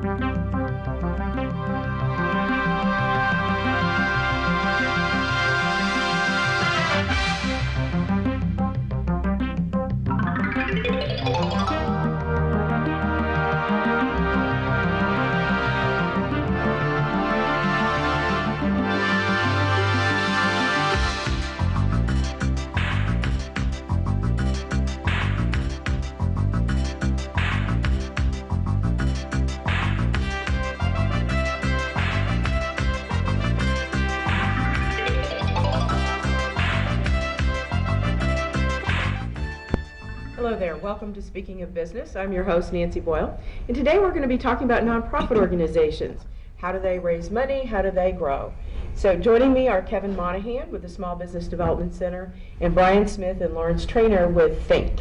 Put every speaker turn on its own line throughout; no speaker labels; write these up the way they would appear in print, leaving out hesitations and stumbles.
Hello there. Welcome to Speaking of Business. I'm your host, Nancy Boyle. And today we're going to be talking about nonprofit organizations. How do they raise money? How do they grow? So joining me are Kevin Monahan with the Small Business Development Center and Brian Smith and Lawrence Trainer with Think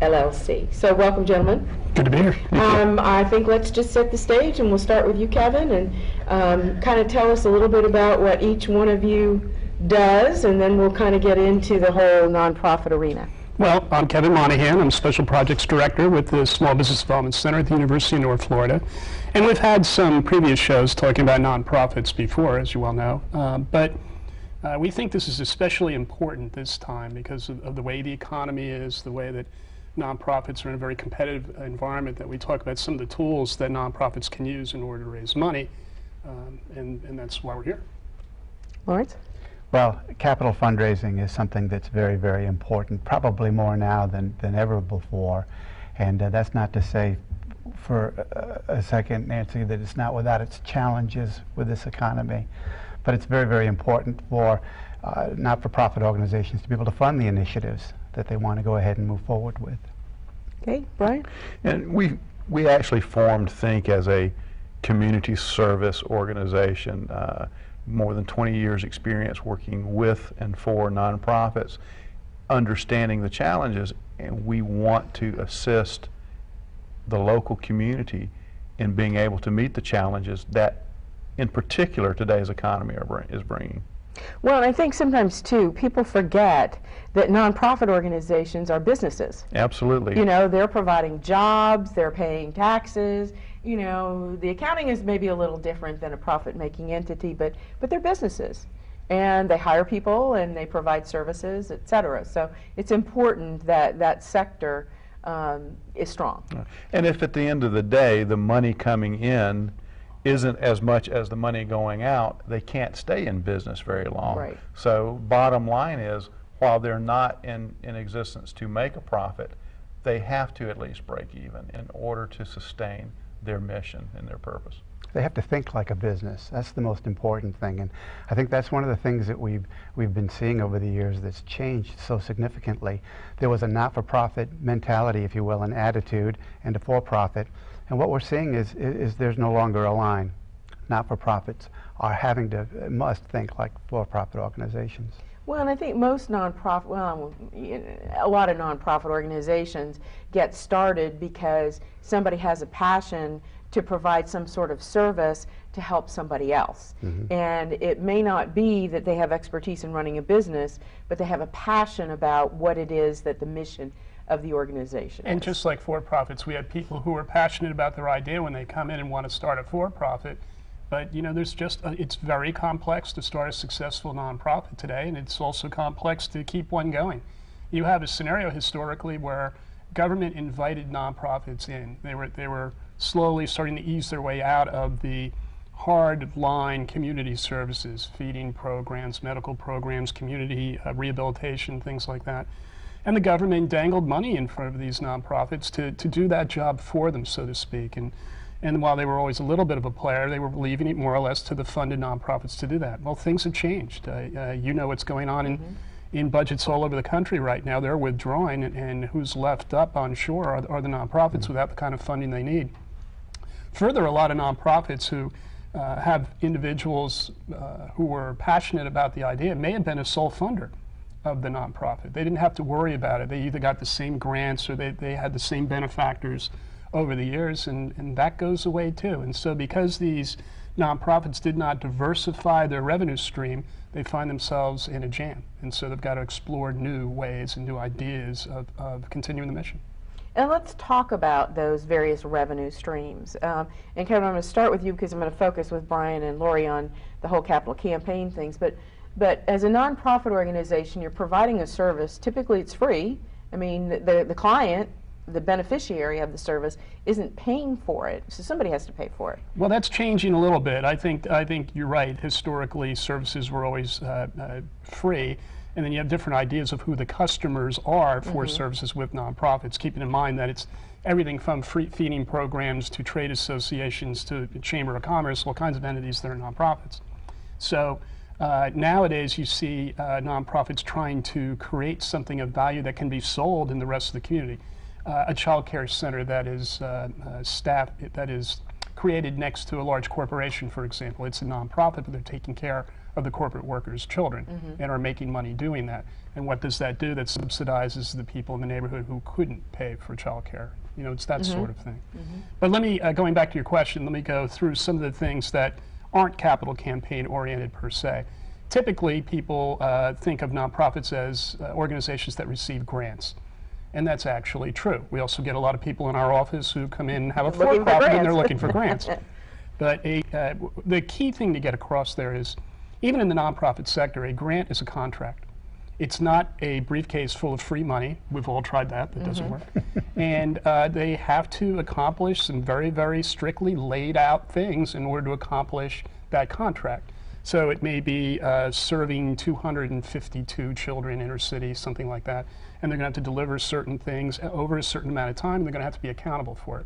LLC. So welcome, gentlemen.
Good to be here.
I think let's just set the stage, and we'll start with you, Kevin, and kind of tell us a little bit about what each one of you does, and then we'll kind of get into the whole nonprofit arena.
Well, I'm Kevin Monahan. I'm Special Projects Director with the Small Business Development Center at the University of North Florida. And we've had some previous shows talking about nonprofits before, as you well know. But we think this is especially important this time because of the way the economy is, the way that nonprofits are in a very competitive environment, that we talk about some of the tools that nonprofits can use in order to raise money. And that's why we're here.
Lawrence?
Well, capital fundraising is something that's very, very important, probably more now than ever before. And that's not to say for a second, Nancy, that it's not without its challenges with this economy. But it's very, very important for not-for-profit organizations to be able to fund the initiatives that they want to go ahead and move forward with.
Okay, Brian?
And we actually formed Think as a community service organization. More than 20 years experience working with and for nonprofits, understanding the challenges, and we want to assist the local community in being able to meet the challenges that, in particular, today's economy is bringing.
Well, I think sometimes, too, people forget that nonprofit organizations are businesses.
Absolutely.
You know, they're providing jobs, they're paying taxes. You know, the accounting is maybe a little different than a profit-making entity, but they're businesses. And they hire people, and they provide services, et cetera. So it's important that that sector is strong.
And if at the end of the day, the money coming in isn't as much as the money going out, they can't stay in business very long.
Right.
So bottom line is, while they're not in existence to make a profit, they have to at least break even in order to sustain their mission and their purpose.
They have to think like a business. That's the most important thing. And I think that's one of the things that we've been seeing over the years that's changed so significantly. There was a not-for-profit mentality, if you will, an attitude, and a for-profit. And what we're seeing is there's no longer a line. Not-for-profits are must think like for-profit organizations.
Well, and I think most nonprofit, well, a lot of nonprofit organizations get started because somebody has a passion to provide some sort of service to help somebody else. Mm-hmm. And it may not be that they have expertise in running a business, but they have a passion about what it is that the mission of the organization is.
And just like for-profits, we have people who are passionate about their idea when they come in and want to start a for-profit. But you know, it's very complex to start a successful nonprofit today, and it's also complex to keep one going. You have a scenario historically where government invited nonprofits in. They were slowly starting to ease their way out of the hard line community services, feeding programs, medical programs, community rehabilitation, things like that. And the government dangled money in front of these nonprofits to do that job for them, so to speak. And while they were always a little bit of a player, they were leaving it more or less to the funded nonprofits to do that. Well, things have changed. You know what's going on in budgets all over the country right now. They're withdrawing, and who's left up on shore are the nonprofits without the kind of funding they need. Further, a lot of nonprofits who have individuals who were passionate about the idea may have been a sole funder of the nonprofit. They didn't have to worry about it. They either got the same grants or they had the same benefactors over the years, and that goes away too. And so because these nonprofits did not diversify their revenue stream, they find themselves in a jam. And so they've got to explore new ways and new ideas of continuing the mission.
And let's talk about those various revenue streams. And Kevin, I'm going to start with you because I'm going to focus with Brian and Lori on the whole capital campaign things. But as a nonprofit organization, you're providing a service. Typically, it's free. I mean, the client, the beneficiary of the service, isn't paying for it, so somebody has to pay for it.
Well, that's changing a little bit. I think you're right. Historically, services were always free, and then you have different ideas of who the customers are for services with nonprofits, keeping in mind that it's everything from free feeding programs to trade associations to Chamber of Commerce, all kinds of entities that are nonprofits. So nowadays you see nonprofits trying to create something of value that can be sold in the rest of the community. A child care center that is that is created next to a large corporation, for example. It's a nonprofit, but they're taking care of the corporate workers' children and are making money doing that. And what does that do? That subsidizes the people in the neighborhood who couldn't pay for child care. You know, it's that sort of thing. But let me, going back to your question, let me go through some of the things that aren't capital campaign oriented per se. Typically, people think of nonprofits as organizations that receive grants. And that's actually true. We also get a lot of people in our office who come in and have a for-profit and they're looking for grants. But the key thing to get across there is, even in the nonprofit sector, a grant is a contract. It's not a briefcase full of free money. We've all tried that. That doesn't work. And they have to accomplish some very, very strictly laid out things in order to accomplish that contract. So it may be serving 252 children inner city, something like that. And they're going to have to deliver certain things over a certain amount of time, and they're going to have to be accountable for it.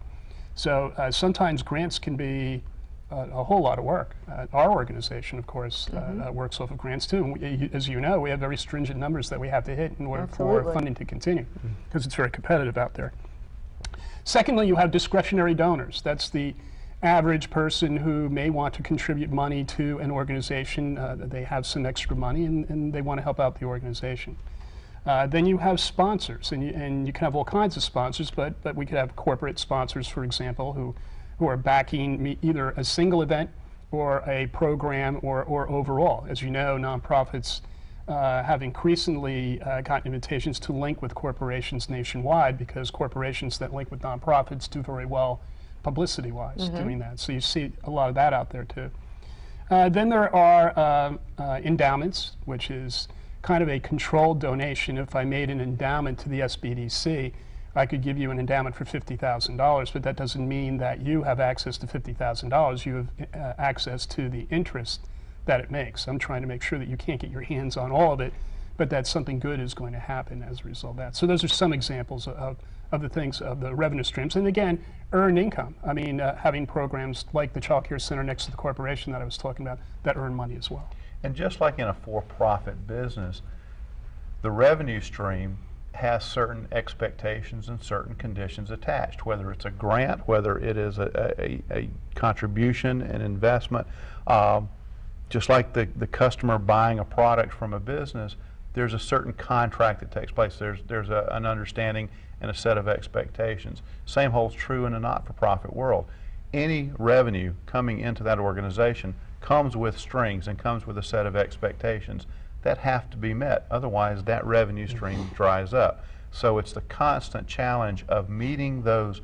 So sometimes grants can be a whole lot of work. Our organization, of course, works off of grants too. And we, as you know, we have very stringent numbers that we have to hit in order for funding to continue, because it's very competitive out there. Secondly, you have discretionary donors. That's the average person who may want to contribute money to an organization. They have some extra money and they want to help out the organization. Then you have sponsors, and you can have all kinds of sponsors, but we could have corporate sponsors, for example, who are backing either a single event or a program or overall. As you know, nonprofits have increasingly gotten invitations to link with corporations nationwide, because corporations that link with nonprofits do very well publicity-wise doing that. So you see a lot of that out there too. Then there are endowments, which is kind of a controlled donation. If I made an endowment to the SBDC, I could give you an endowment for $50,000, but that doesn't mean that you have access to $50,000. You have access to the interest that it makes. I'm trying to make sure that you can't get your hands on all of it, but that something good is going to happen as a result of that. So those are some examples of the things, of the revenue streams. And again, earned income. I mean, having programs like the Child Care Center next to the corporation that I was talking about, that earn money as well.
And just like in a for-profit business, the revenue stream has certain expectations and certain conditions attached, whether it's a grant, whether it is a contribution, an investment. Just like the customer buying a product from a business, there's a certain contract that takes place. There's an understanding and a set of expectations. Same holds true in a not-for-profit world. Any revenue coming into that organization comes with strings and comes with a set of expectations that have to be met. Otherwise, that revenue stream dries up. So it's the constant challenge of meeting those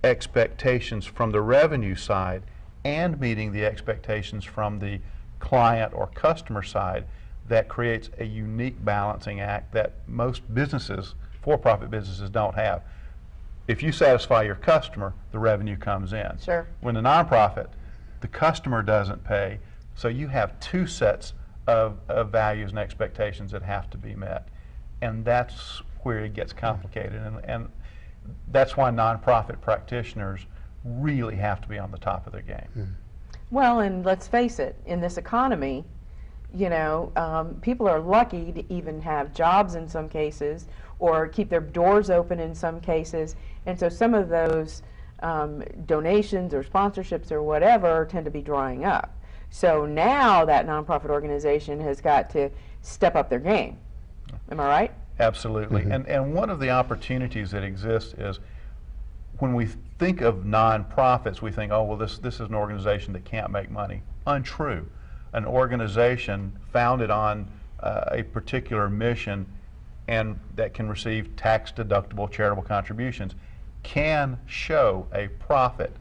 expectations from the revenue side and meeting the expectations from the client or customer side that creates a unique balancing act that most businesses, for-profit businesses, don't have. If you satisfy your customer, the revenue comes in.
Sure.
When the nonprofit, the customer doesn't pay, so you have two sets of values and expectations that have to be met. And that's where it gets complicated. And that's why nonprofit practitioners really have to be on the top of their game.
Well, and let's face it, in this economy, you know, people are lucky to even have jobs in some cases, or keep their doors open in some cases. And so some of those donations or sponsorships or whatever tend to be drying up. So now that nonprofit organization has got to step up their game. Am I right?
Absolutely. And one of the opportunities that exists is when we think of nonprofits, we think, oh, well, this is an organization that can't make money. Untrue. An organization founded on a particular mission and that can receive tax-deductible charitable contributions can show a profit.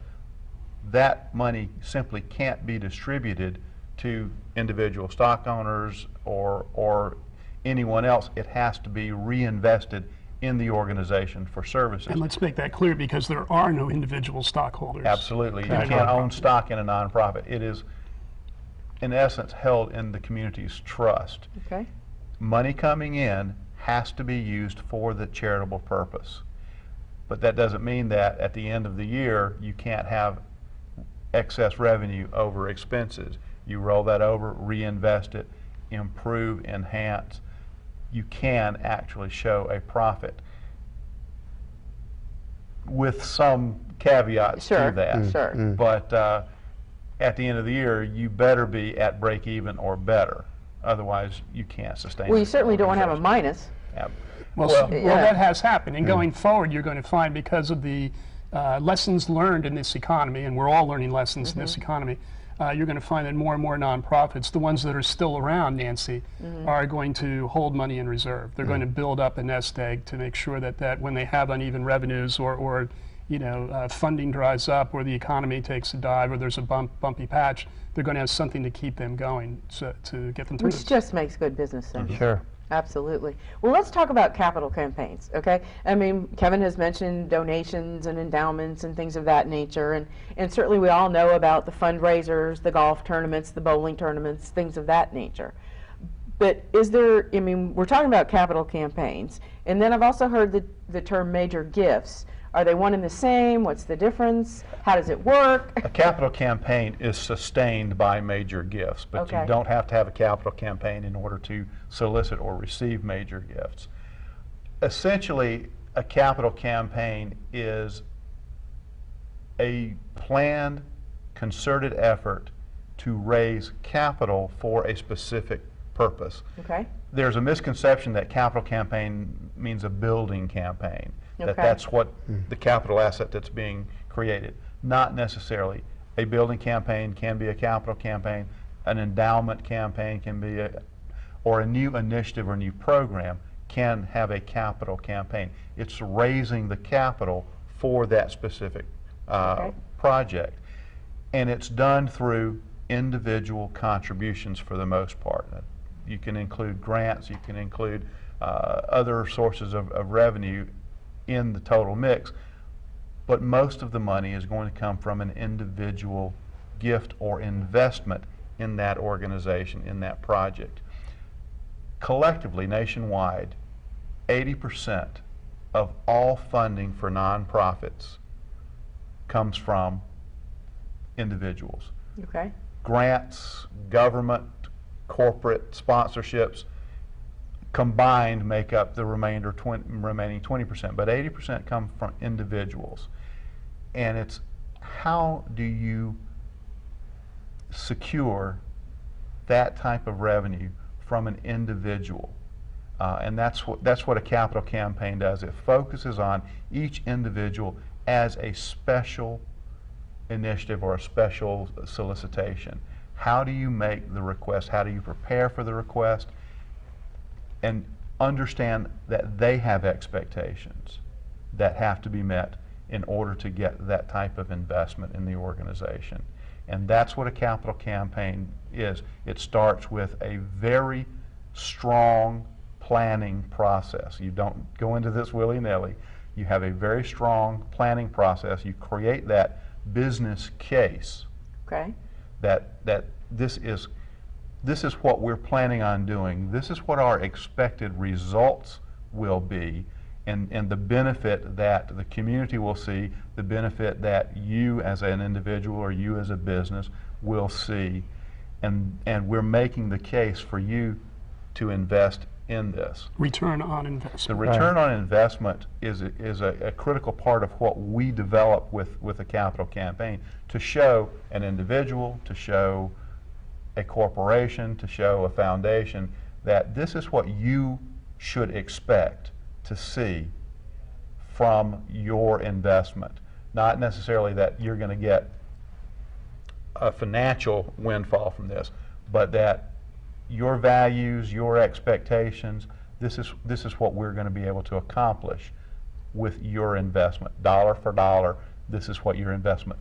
That money simply can't be distributed to individual stock owners or anyone else. It has to be reinvested in the organization for services.
And let's make that clear, because there are no individual stockholders.
Absolutely. You
Okay.
can't own stock in a nonprofit. It is, in essence, held in the community's trust.
Okay.
Money coming in has to be used for the charitable purpose. But that doesn't mean that at the end of the year you can't have excess revenue over expenses. You roll that over, reinvest it, improve, enhance. You can actually show a profit with some caveats
Sure,
to that.
sure.
But at the end of the year, you better be at break even or better. Otherwise, you can't sustain.
Well, you
the
certainly don't want to have a
organization.
minus.
Yeah.
Well,
Well,
well,
Yeah.
that has happened, and going forward, you're going to find, because of the lessons learned in this economy, and we're all learning lessons in this economy, you're going to find that more and more nonprofits, the ones that are still around, Nancy, are going to hold money in reserve. They're going to build up a nest egg to make sure that when they have uneven revenues or funding dries up, or the economy takes a dive, or there's a bumpy patch, they're going to have something to keep them going, to get them through
Which
this.
just makes good business sense.
Sure.
Absolutely. Well, let's talk about capital campaigns, okay? I mean, Kevin has mentioned donations and endowments and things of that nature, and certainly we all know about the fundraisers, the golf tournaments, the bowling tournaments, things of that nature. But is there, I mean, we're talking about capital campaigns, and then I've also heard the term major gifts. Are they one and the same? What's the difference? How does it work?
A capital campaign is sustained by major gifts, but
Okay.
you don't have to have a capital campaign in order to solicit or receive major gifts. Essentially, a capital campaign is a planned, concerted effort to raise capital for a specific purpose.
Okay.
There's a misconception that capital campaign means a building campaign, that
Okay.
that's what the capital asset that's being created. Not necessarily. A building campaign can be a capital campaign, an endowment campaign can be or a new initiative or new program can have a capital campaign. It's raising the capital for that specific
Okay.
project. And it's done through individual contributions for the most part. You can include grants, you can include other sources of revenue in the total mix, but most of the money is going to come from an individual gift or investment in that organization, in that project. Collectively, nationwide, 80% of all funding for nonprofits comes from individuals.
Okay.
Grants, government, corporate sponsorships combined make up the remaining 20%, but 80% come from individuals. And it's how do you secure that type of revenue from an individual? And that's what a capital campaign does. It focuses on each individual as a special initiative or a special solicitation. How do you make the request? How do you prepare for the request? And understand that they have expectations that have to be met in order to get that type of investment in the organization. And that's what a capital campaign is. It starts with a very strong planning process. You don't go into this willy-nilly. You have a very strong planning process. You create that business case
Okay.
that this is what we're planning on doing. This is what our expected results will be, and the benefit that the community will see, the benefit that you as an individual or you as a business will see, and we're making the case for you to invest in this.
Return on
The
investment.
return on investment is a critical part of what we develop with a capital campaign, to show an individual, to show a corporation, to show a foundation that this is what you should expect to see from your investment. Not necessarily that you're going to get a financial windfall from this, but that your values, your expectations, this is what we're going to be able to accomplish with your investment. Dollar for dollar, this is what your investment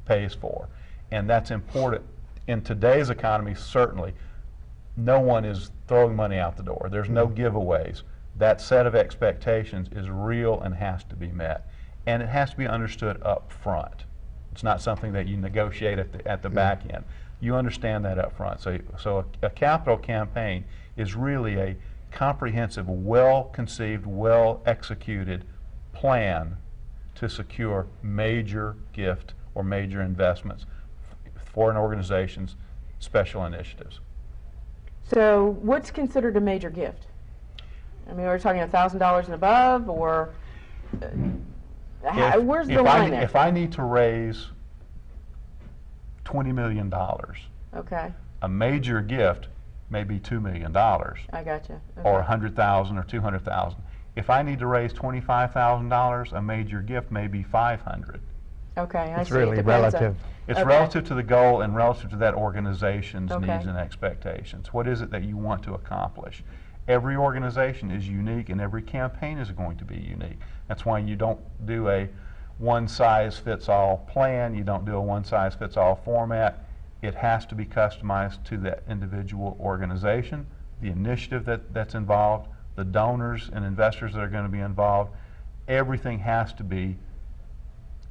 pays for. And that's important. In today's economy, certainly, no one is throwing money out the door. There's no giveaways. That set of expectations is real and has to be met. And it has to be understood up front. It's not something that you negotiate at the back end. You understand that up front. So a capital campaign is really a comprehensive, well-conceived, well-executed plan to secure major gift or major investments for an organization's special initiatives.
So what's considered a major gift? I mean, we're talking $1,000 and above, or where's the line there?
If I need to raise $20 million,
Okay,
a major gift may be $2 million,
I gotcha. Okay.
or $100,000 or $200,000. If I need to raise $25,000, a major gift may be $500.
Okay, I
It's
see. It
really
depends
relative.
It's
Okay.
relative to the goal and relative to that organization's
Okay.
needs and expectations. What is it that you want to accomplish? Every organization is unique and every campaign is going to be unique. That's why you don't do a one-size-fits-all plan, you don't do a one-size-fits-all format. It has to be customized to that individual organization, the initiative that's involved, the donors and investors that are going to be involved. Everything has to be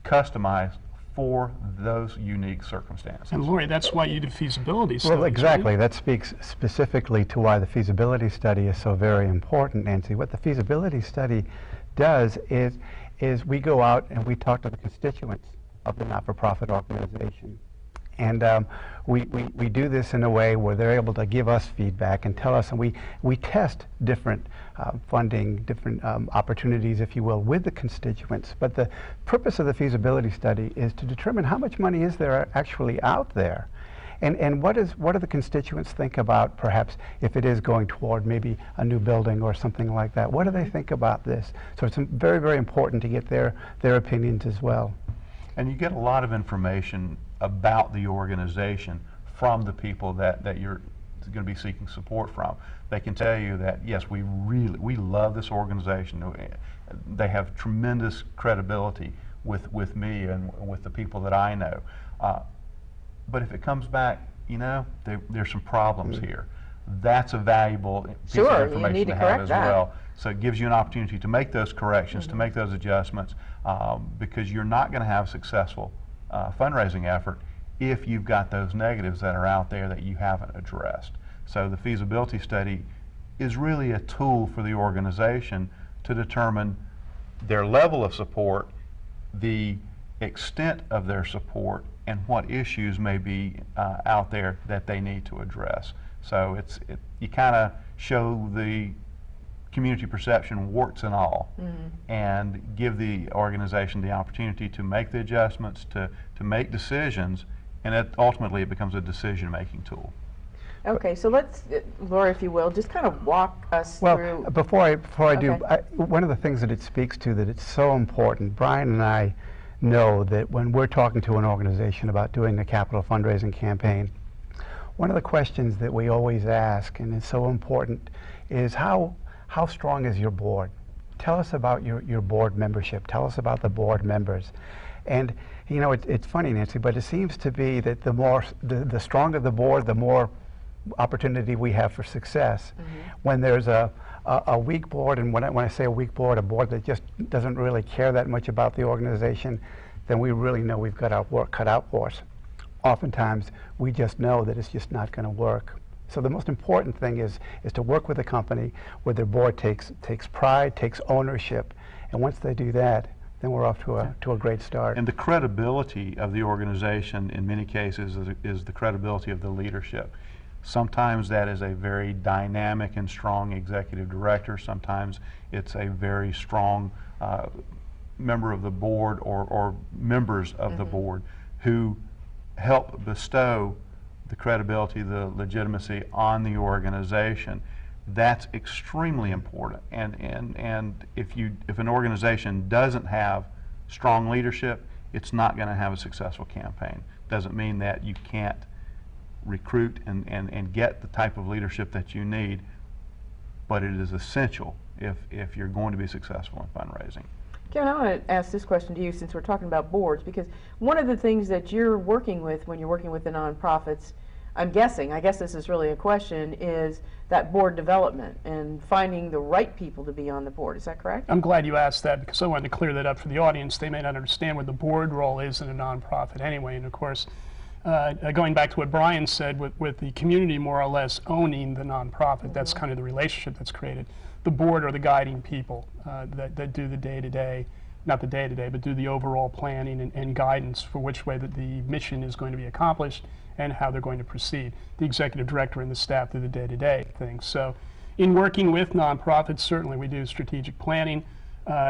customized for those unique circumstances.
And Lori, that's why you do feasibility studies.
Well, exactly. That speaks specifically to why the feasibility study is so very important, Nancy. What the feasibility study does is we go out and we talk to the constituents of the not-for-profit organization. And we do this in a way where they're able to give us feedback and tell us, and we test different funding, different opportunities, if you will, with the constituents. But the purpose of the feasibility study is to determine how much money is there actually out there. And what do the constituents think about, perhaps, if it is going toward maybe a new building or something like that? What do they think about this? So it's very, very important to get their opinions as well.
And you get a lot of information about the organization from the people that you're going to be seeking support from. They can tell you that, yes, we love this organization. They have tremendous credibility with me and with the people that I know. But if it comes back, there's some problems here. That's a valuable piece
Sure,
of
you
information
need
to
to
have
correct
as
that.
well. So it gives you an opportunity to make those corrections, to make those adjustments, because you're not going to have a successful fundraising effort if you've got those negatives that are out there that you haven't addressed. So the feasibility study is really a tool for the organization to determine their level of support, the extent of their support, and what issues may be out there that they need to address. So you kind of show the community perception, warts and all, and give the organization the opportunity to make the adjustments, to make decisions, and ultimately it becomes a decision-making tool.
Okay, so let's, Laura, if you will, just kind of walk us through.
Well, before I do,
Okay.
one of the things that it speaks to, that it's so important, Brian and I know that when we're talking to an organization about doing a capital fundraising campaign, one of the questions that we always ask, and it's so important, is how strong is your board? Tell us about your board membership. Tell us about the board members. And it's funny, Nancy, but it seems to be that the stronger the board, the more opportunity we have for success. When there's a weak board, and when I say a weak board, a board that just doesn't really care that much about the organization, then we really know we've got our work cut out for us. Oftentimes, we just know that it's just not going to work. So the most important thing is to work with a company where their board takes pride, takes ownership, and once they do that, then we're off to a great start.
And the credibility of the organization, in many cases, is the credibility of the leadership. Sometimes that is a very dynamic and strong executive director. Sometimes it's a very strong member of the board or members of the board who help bestow the credibility, the legitimacy on the organization. That's extremely important. And if an organization doesn't have strong leadership, it's not going to have a successful campaign. Doesn't mean that you can't recruit and get the type of leadership that you need, but it is essential if you're going to be successful in fundraising.
Kevin, I want to ask this question to you since we're talking about boards, because one of the things that you're working with when you're working with the nonprofits, I guess this is really a question, is that board development and finding the right people to be on the board. Is that correct?
I'm glad you asked that because I wanted to clear that up for the audience. They may not understand what the board role is in a nonprofit anyway. And of course, going back to what Brian said, with the community more or less owning the nonprofit, that's kind of the relationship that's created. The board are the guiding people that do the day-to-day, not the day-to-day, but do the overall planning and guidance for which way that the mission is going to be accomplished and how they're going to proceed. The executive director and the staff do the day-to-day things. So in working with nonprofits, certainly we do strategic planning.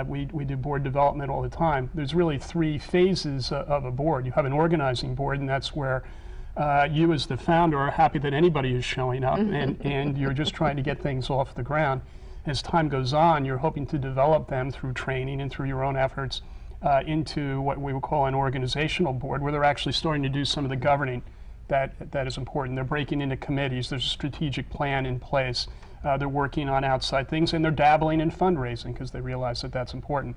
We do board development all the time. There's really 3 phases of a board. You have an organizing board, and that's where you as the founder are happy that anybody is showing up, and you're just trying to get things off the ground. As time goes on, you're hoping to develop them through training and through your own efforts into what we would call an organizational board, where they're actually starting to do some of the governing that is important. They're breaking into committees. There's a strategic plan in place. They're working on outside things, and they're dabbling in fundraising because they realize that that's important.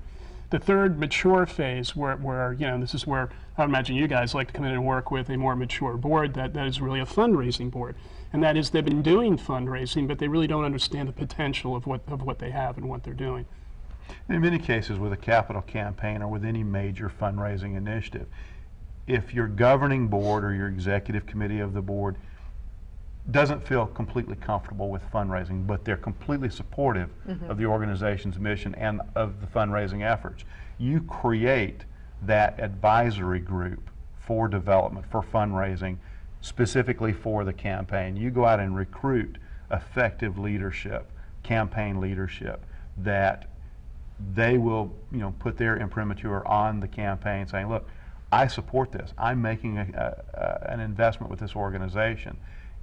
The third mature phase, where you know, this is where I imagine you guys like to come in and work with a more mature board that is really a fundraising board, and that is they've been doing fundraising, but they really don't understand the potential of what they have and what they're doing.
In many cases, with a capital campaign or with any major fundraising initiative, if your governing board or your executive committee of the board doesn't feel completely comfortable with fundraising, but they're completely supportive of the organization's mission and of the fundraising efforts, you create that advisory group for development, for fundraising, specifically for the campaign. You go out and recruit effective leadership, campaign leadership, that they will, you know, put their imprimatur on the campaign, saying, look, I support this. I'm making an investment with this organization.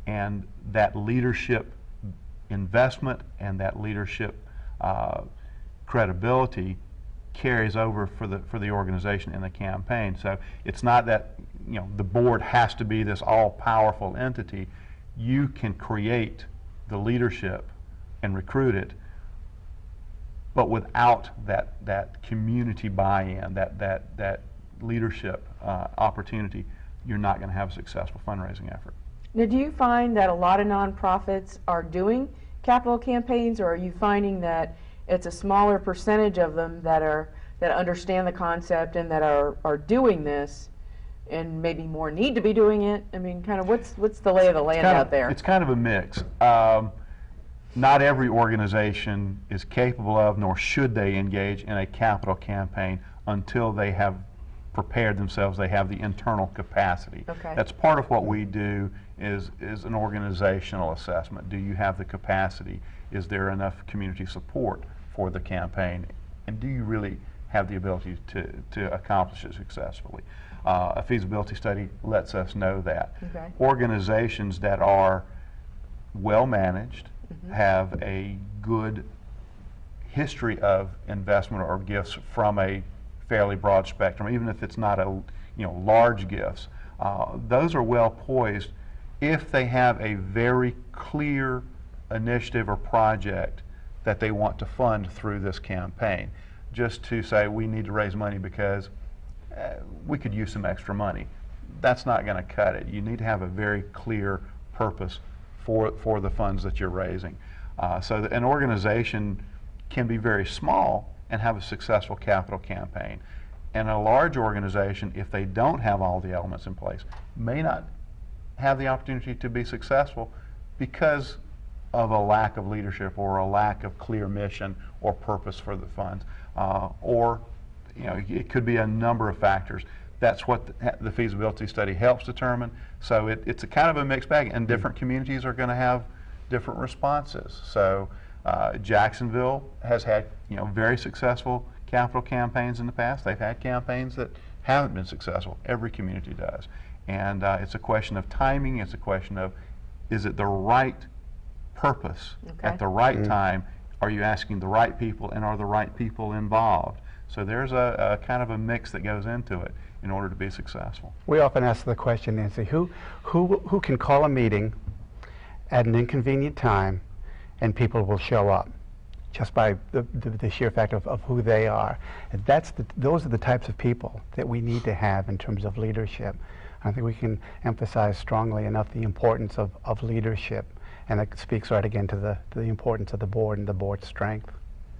And that leadership investment and that leadership credibility carries over for the organization and the campaign. So it's not that, you know, the board has to be this all-powerful entity. You can create the leadership and recruit it, but without that community buy-in, that leadership opportunity, you're not going to have a successful fundraising effort.
Now, do you find that a lot of nonprofits are doing capital campaigns, or are you finding that it's a smaller percentage of them that understand the concept and that are doing this, and maybe more need to be doing it? I mean, kind of what's the lay of the land out there?
It's kind of a mix. Not every organization is capable of, nor should they engage in a capital campaign until they have prepared themselves, they have the internal capacity.
Okay.
That's part of what we do is an organizational assessment. Do you have the capacity? Is there enough community support for the campaign? And do you really have the ability to accomplish it successfully? A feasibility study lets us know that.
Okay.
Organizations that are well managed, have a good history of investment or gifts from a fairly broad spectrum, even if it's not large gifts. Those are well poised if they have a very clear initiative or project that they want to fund through this campaign. Just to say we need to raise money because we could use some extra money, that's not going to cut it. You need to have a very clear purpose for the funds that you're raising. So an organization can be very small and have a successful capital campaign. And a large organization, if they don't have all the elements in place, may not have the opportunity to be successful because of a lack of leadership or a lack of clear mission or purpose for the funds. Or it could be a number of factors. That's what the feasibility study helps determine. So it's a kind of a mixed bag, and different communities are going to have different responses. So Jacksonville has had very successful capital campaigns in the past. They've had campaigns that haven't been successful. Every community does. And it's a question of timing. It's a question of, is it the right purpose at the right time? Are you asking the right people, and are the right people involved? So there's a kind of a mix that goes into it in order to be successful.
We often ask the question, Nancy, who can call a meeting at an inconvenient time and people will show up just by the sheer fact of who they are. And those are the types of people that we need to have in terms of leadership. I think we can emphasize strongly enough the importance of leadership, and that speaks right again to the importance of the board and the board's strength.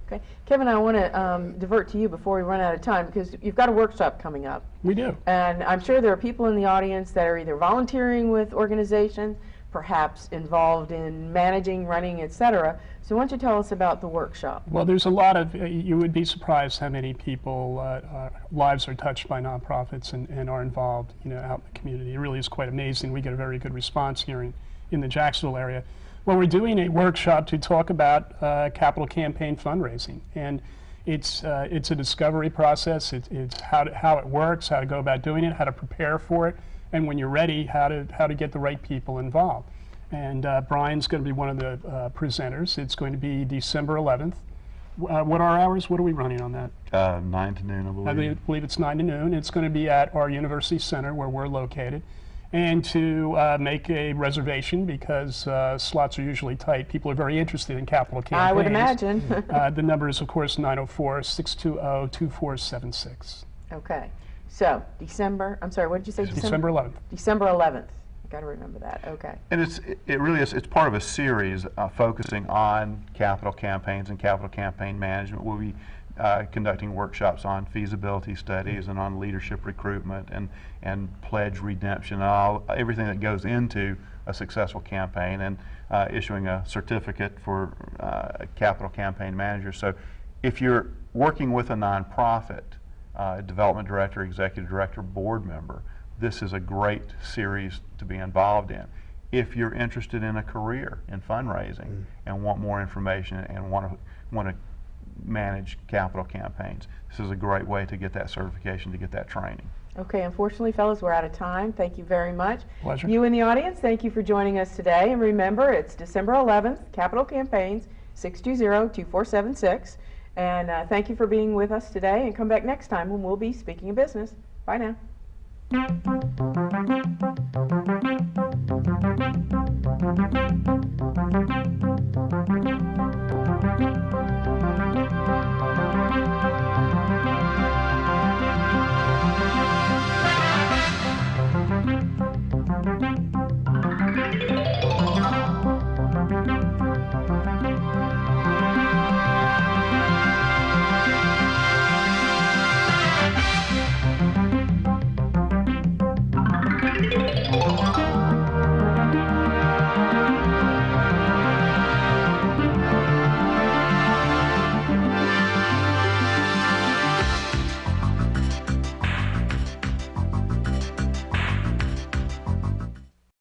Okay. Kevin, I want to divert to you before we run out of time, because you've got a workshop coming up.
We do.
And I'm sure there are people in the audience that are either volunteering with organizations, perhaps involved in managing, running, etc. So why don't you tell us about the workshop?
Well, there's a lot of, you would be surprised how many people, lives are touched by nonprofits and are involved, out in the community. It really is quite amazing. We get a very good response here in the Jacksonville area. Well, we're doing a workshop to talk about capital campaign fundraising, and it's a discovery process. It's how it works, how to go about doing it, how to prepare for it, and when you're ready, how to get the right people involved. And Brian's going to be one of the presenters. It's going to be December 11th. What are our hours? What are we running on that?
9 to noon, I believe.
I believe it's 9 to noon. It's going to be at our University Center where we're located. And to make a reservation, because slots are usually tight. People are very interested in capital campaigns.
I would imagine.
The number is, of course, 904-620-2476.
Okay. So, I'm sorry, what did you say?
December 11th.
December 11th. Got to remember that. Okay.
And it really is, it's part of a series focusing on capital campaigns and capital campaign management. We'll be conducting workshops on feasibility studies and on leadership recruitment and pledge redemption and everything that goes into a successful campaign, and issuing a certificate for capital campaign managers. So if you're working with a nonprofit, development director, executive director, board member, this is a great series to be involved in. If you're interested in a career in fundraising and want more information and want to manage capital campaigns, this is a great way to get that certification, to get that training.
Okay, unfortunately, fellas, we're out of time. Thank you very much.
Pleasure.
You in the audience, thank you for joining us today. And remember, it's December 11th, Capital Campaigns, 620-2476. And thank you for being with us today. And come back next time when we'll be speaking of business. Bye now.